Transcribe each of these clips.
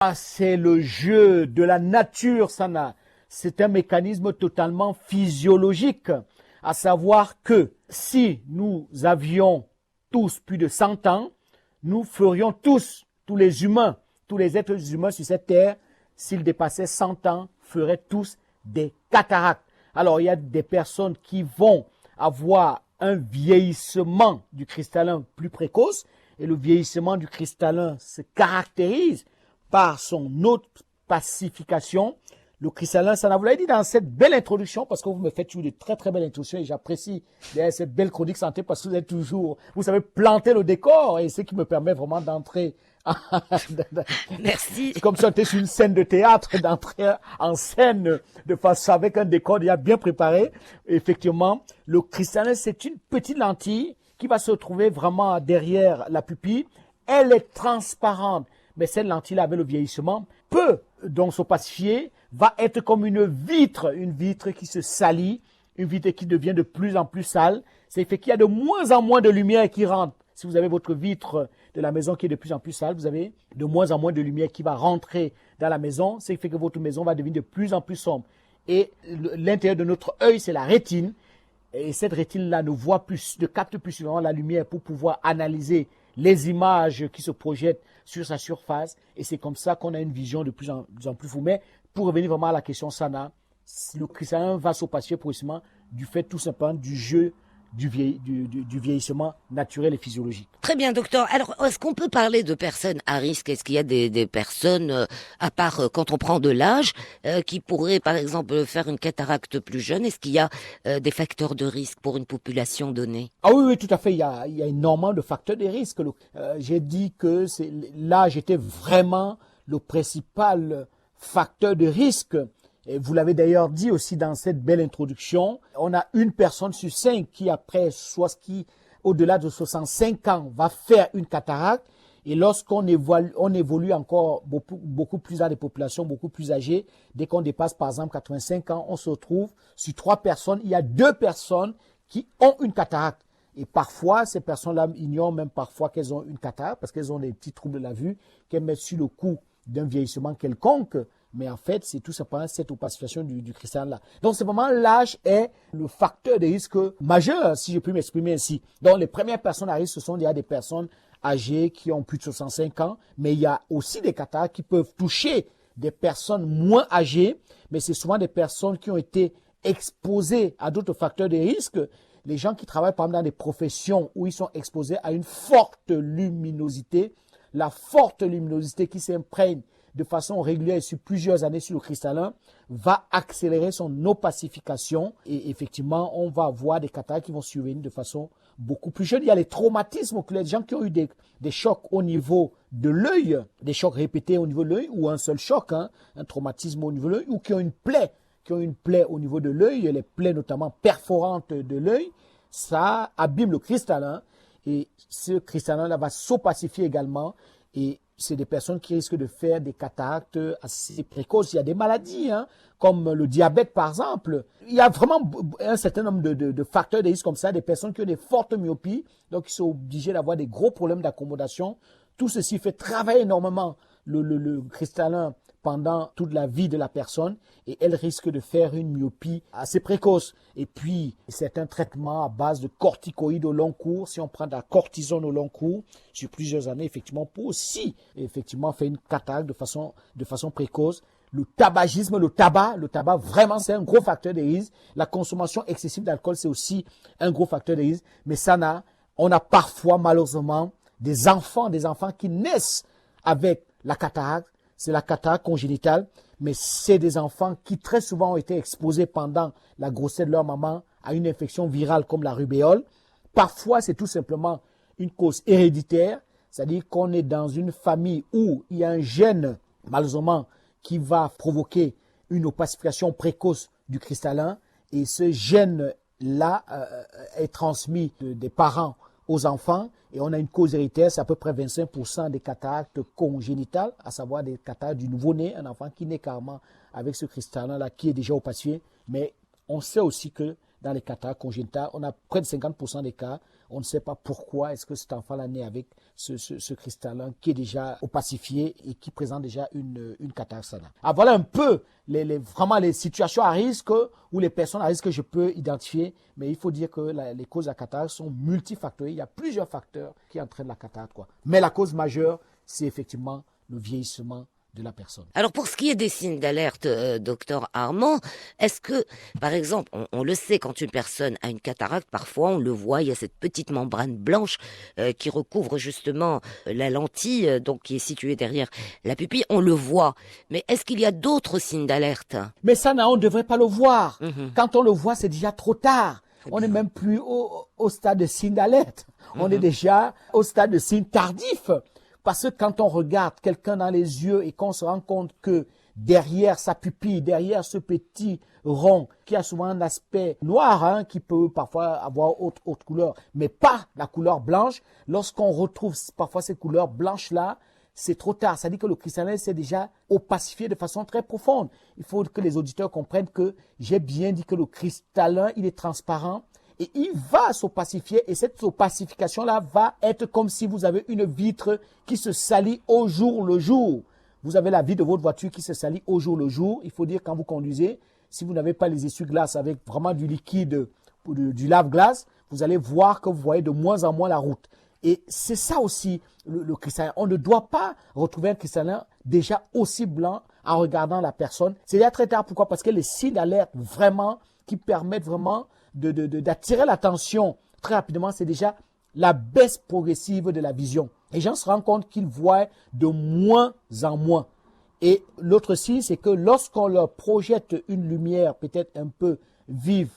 Ah, c'est le jeu de la nature, Sana. C'est un mécanisme totalement physiologique, à savoir que si nous avions tous plus de 100 ans, nous ferions tous les humains, tous les êtres humains sur cette terre, s'ils dépassaient 100 ans, feraient tous des cataractes. Alors, il y a des personnes qui vont avoir un vieillissement du cristallin plus précoce, et le vieillissement du cristallin se caractérise par son opacification. Le cristallin, ça vous l'avez dit dans cette belle introduction, parce que vous me faites toujours de très très belles introductions et j'apprécie cette belle chronique santé parce que vous êtes toujours, vous savez planter le décor et c'est ce qui me permet vraiment d'entrer. Merci. C'est comme si on était sur une scène de théâtre, d'entrer en scène de face avec un décor déjà bien préparé. Effectivement, le cristallin, c'est une petite lentille qui va se trouver vraiment derrière la pupille. Elle est transparente, mais cette lentille avec le vieillissement peut donc s'opacifier, va être comme une vitre qui se salit, une vitre qui devient de plus en plus sale. C'est fait qu'il y a de moins en moins de lumière qui rentre. Si vous avez votre vitre de la maison qui est de plus en plus sale, vous avez de moins en moins de lumière qui va rentrer dans la maison. C'est fait que votre maison va devenir de plus en plus sombre. Et l'intérieur de notre œil, c'est la rétine. Et cette rétine-là ne capte plus souvent la lumière pour pouvoir analyser les images qui se projettent sur sa surface. Et c'est comme ça qu'on a une vision de plus en plus floue. Mais pour revenir vraiment à la question Sana, le cristallin va s'opacifier progressivement du fait tout simplement du jeu du vieillissement naturel et physiologique. Très bien, docteur. Alors, est-ce qu'on peut parler de personnes à risque? Est-ce qu'il y a des personnes, à part quand on prend de l'âge, qui pourraient, par exemple, faire une cataracte plus jeune? Est-ce qu'il y a des facteurs de risque pour une population donnée? Ah oui, tout à fait. Il y a énormément de facteurs de risque. J'ai dit que l'âge était vraiment le principal facteur de risque. Et vous l'avez d'ailleurs dit aussi dans cette belle introduction, on a une personne sur 5 qui au-delà de 65 ans, va faire une cataracte. Et lorsqu'on évolue encore beaucoup plus dans des populations beaucoup plus âgées, dès qu'on dépasse par exemple 85 ans, on se retrouve sur 3 personnes, il y a 2 personnes qui ont une cataracte. Et parfois, ces personnes-là ignorent même parfois qu'elles ont une cataracte parce qu'elles ont des petits troubles de la vue qu'elles mettent sur le coup d'un vieillissement quelconque. Mais en fait, c'est tout simplement cette opacification du cristallin-là. Donc, c'est vraiment l'âge est le facteur de risque majeur, si je puis m'exprimer ainsi. Donc, les premières personnes à risque, ce sont déjà des personnes âgées qui ont plus de 65 ans, mais il y a aussi des cataractes qui peuvent toucher des personnes moins âgées, mais c'est souvent des personnes qui ont été exposées à d'autres facteurs de risque. Les gens qui travaillent, par exemple, dans des professions où ils sont exposés à une forte luminosité, la forte luminosité qui s'imprègne de façon régulière sur plusieurs années sur le cristallin va accélérer son opacification et effectivement on va avoir des cataractes qui vont survenir de façon beaucoup plus jeune. Il y a les traumatismes oculaires, des gens qui ont eu des chocs au niveau de l'œil, des chocs répétés au niveau de l'œil ou un seul choc, un traumatisme au niveau de l'œil ou qui ont une plaie au niveau de l'œil, les plaies notamment perforantes de l'œil, ça abîme le cristallin et ce cristallin-là va s'opacifier également et c'est des personnes qui risquent de faire des cataractes assez précoces. Il y a des maladies, comme le diabète par exemple. Il y a vraiment un certain nombre de facteurs de risque comme ça, des personnes qui ont des fortes myopies, donc qui sont obligées d'avoir des gros problèmes d'accommodation. Tout ceci fait travailler énormément le cristallin pendant toute la vie de la personne et elle risque de faire une myopie assez précoce. Et puis, c'est un traitement à base de corticoïdes au long cours. Si on prend de la cortisone au long cours, sur plusieurs années, effectivement, pour aussi, effectivement, faire une cataracte de façon précoce. Le tabagisme, le tabac, vraiment, c'est un gros facteur de risque. La consommation excessive d'alcool, c'est aussi un gros facteur de risque. Mais on a parfois, malheureusement, des enfants qui naissent avec la cataracte. C'est la cataracte congénitale, mais c'est des enfants qui très souvent ont été exposés pendant la grossesse de leur maman à une infection virale comme la rubéole. Parfois, c'est tout simplement une cause héréditaire, c'est-à-dire qu'on est dans une famille où il y a un gène, malheureusement, qui va provoquer une opacification précoce du cristallin et ce gène-là est transmis des parents aux enfants et on a une cause héréditaire, c'est à peu près 25% des cataractes congénitales, à savoir des cataractes du nouveau-né, un enfant qui naît carrément avec ce cristallin-là qui est déjà opacifié. Mais on sait aussi que dans les cataractes congénitales, on a près de 50% des cas On ne sait pas pourquoi est-ce que cet enfant-là naît avec ce cristallin qui est déjà opacifié et qui présente déjà une cataracte sana. Ah, voilà un peu vraiment les situations à risque ou les personnes à risque que je peux identifier. Mais il faut dire que les causes de la cataracte sont multifactorielles. Il y a plusieurs facteurs qui entraînent la cataracte, quoi. Mais la cause majeure, c'est effectivement le vieillissement de la personne. Alors pour ce qui est des signes d'alerte, docteur Armand, est-ce que, par exemple, on le sait, quand une personne a une cataracte, parfois on le voit, il y a cette petite membrane blanche qui recouvre justement la lentille, donc qui est située derrière la pupille, on le voit. Mais est-ce qu'il y a d'autres signes d'alerte? Mais ça, on ne devrait pas le voir. Mhm. Quand on le voit, c'est déjà trop tard. On n'est même plus au stade de signe d'alerte. On est déjà au stade de signe tardif. Parce que quand on regarde quelqu'un dans les yeux et qu'on se rend compte que derrière sa pupille, derrière ce petit rond qui a souvent un aspect noir, qui peut parfois avoir autre couleur, mais pas la couleur blanche, lorsqu'on retrouve parfois ces couleurs blanches-là, c'est trop tard. Ça dit que le cristallin s'est déjà opacifié de façon très profonde. Il faut que les auditeurs comprennent que j'ai bien dit que le cristallin, il est transparent. Et il va s'opacifier et cette opacification-là va être comme si vous avez une vitre qui se salit au jour le jour. Vous avez la vitre de votre voiture qui se salit au jour le jour. Il faut dire quand vous conduisez, si vous n'avez pas les essuie-glaces avec vraiment du liquide, du lave-glace, vous allez voir que vous voyez de moins en moins la route. Et c'est ça aussi le cristallin. On ne doit pas retrouver un cristallin déjà aussi blanc en regardant la personne. C'est déjà très tard. Pourquoi? Parce que les signes d'alerte vraiment qui permettent vraiment d'attirer l'attention très rapidement, c'est déjà la baisse progressive de la vision. Les gens se rendent compte qu'ils voient de moins en moins. Et l'autre signe, c'est que lorsqu'on leur projette une lumière peut-être un peu vive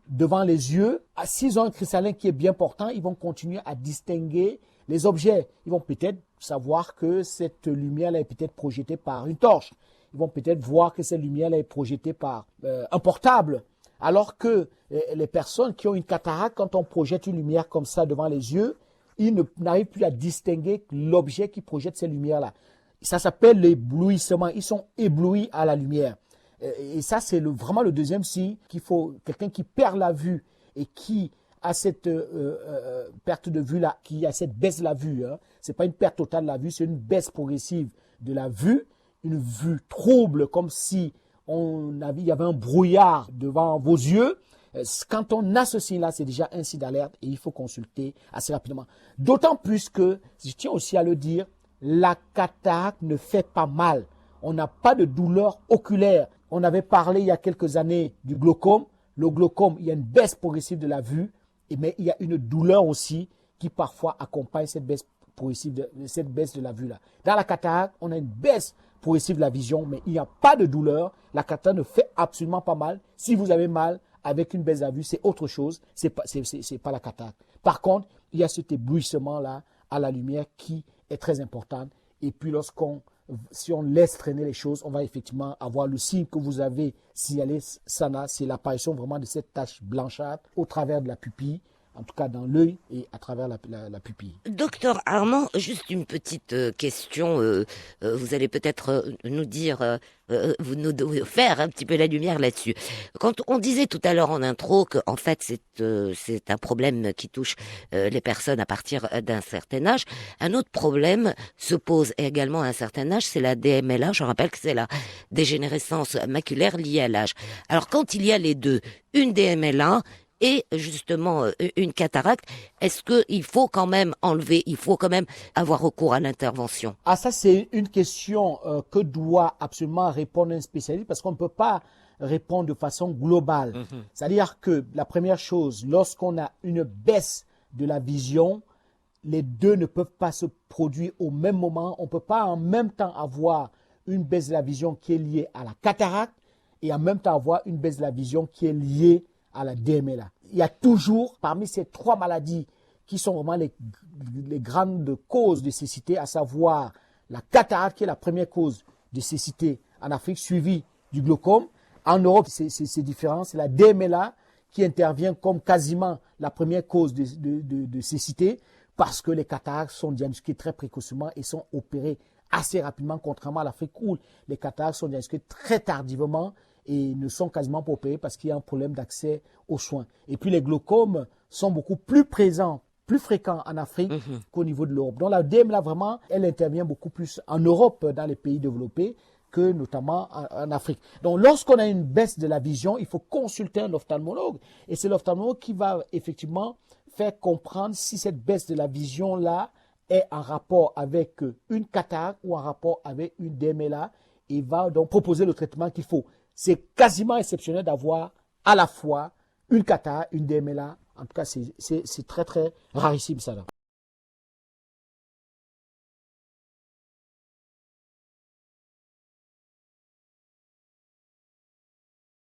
devant les yeux, s'ils ont un cristallin qui est bien portant, ils vont continuer à distinguer les objets. Ils vont peut-être savoir que cette lumière-là est peut-être projetée par une torche. Ils vont peut-être voir que cette lumière-là est projetée par un portable. Alors que les personnes qui ont une cataracte, quand on projette une lumière comme ça devant les yeux, ils n'arrivent plus à distinguer l'objet qui projette ces lumières-là. Ça s'appelle l'éblouissement. Ils sont éblouis à la lumière. Et ça, c'est vraiment le deuxième signe qu'il faut. Quelqu'un qui perd la vue et qui a cette perte de vue-là, qui a cette baisse de la vue. Ce n'est pas une perte totale de la vue, c'est une baisse progressive de la vue. Une vue trouble, comme si il y avait un brouillard devant vos yeux. Quand on a ce signe-là, c'est déjà un signe d'alerte et il faut consulter assez rapidement. D'autant plus que, je tiens aussi à le dire, la cataracte ne fait pas mal. On n'a pas de douleur oculaire. On avait parlé il y a quelques années du glaucome. Le glaucome, il y a une baisse progressive de la vue, mais il y a une douleur aussi qui parfois accompagne cette baisse progressive, cette baisse de la vue-là. Dans la cataracte, on a une baisse progressive de la vision, mais il n'y a pas de douleur. La cataracte ne fait absolument pas mal. Si vous avez mal avec une baisse de la vue, c'est autre chose. C'est pas la cataracte. Par contre, il y a cet éblouissement-là à la lumière qui est très important. Et puis si on laisse traîner les choses, on va effectivement avoir le signe que vous avez signalé, Sana, c'est l'apparition vraiment de cette tache blanchâtre au travers de la pupille, en tout cas dans l'œil et à travers la pupille. Docteur Armand, juste une petite question. Vous allez peut-être nous dire, vous nous faire un petit peu la lumière là-dessus. Quand on disait tout à l'heure en intro que en fait c'est un problème qui touche les personnes à partir d'un certain âge, un autre problème se pose également à un certain âge, c'est la DMLA. Je rappelle que c'est la dégénérescence maculaire liée à l'âge. Alors quand il y a les deux, une DMLA et justement une cataracte, est-ce qu'il faut quand même enlever, il faut quand même avoir recours à l'intervention? Ah, ça c'est une question que doit absolument répondre un spécialiste parce qu'on ne peut pas répondre de façon globale. C'est-à-dire que la première chose, lorsqu'on a une baisse de la vision, les deux ne peuvent pas se produire au même moment. On ne peut pas en même temps avoir une baisse de la vision qui est liée à la cataracte et en même temps avoir une baisse de la vision qui est liée à la DMLA. Il y a toujours, parmi ces trois maladies qui sont vraiment les grandes causes de cécité, à savoir la cataracte qui est la première cause de cécité en Afrique, suivie du glaucome. En Europe, c'est différent, c'est la DMLA qui intervient comme quasiment la première cause de cécité parce que les cataractes sont diagnostiquées très précocement et sont opérées assez rapidement, contrairement à l'Afrique où les cataractes sont diagnostiquées très tardivement et ne sont quasiment pas opérés parce qu'il y a un problème d'accès aux soins. Et puis les glaucomes sont beaucoup plus présents plus fréquent en Afrique qu'au niveau de l'Europe. Donc la DMLA, vraiment, elle intervient beaucoup plus en Europe, dans les pays développés, que notamment en Afrique. Donc lorsqu'on a une baisse de la vision, il faut consulter un ophtalmologue. Et c'est l'ophtalmologue qui va effectivement faire comprendre si cette baisse de la vision-là est en rapport avec une cataracte ou en rapport avec une DMLA. Il va donc proposer le traitement qu'il faut. C'est quasiment exceptionnel d'avoir à la fois une cataracte, une DMLA. En tout cas, c'est très, très rarissime ça là.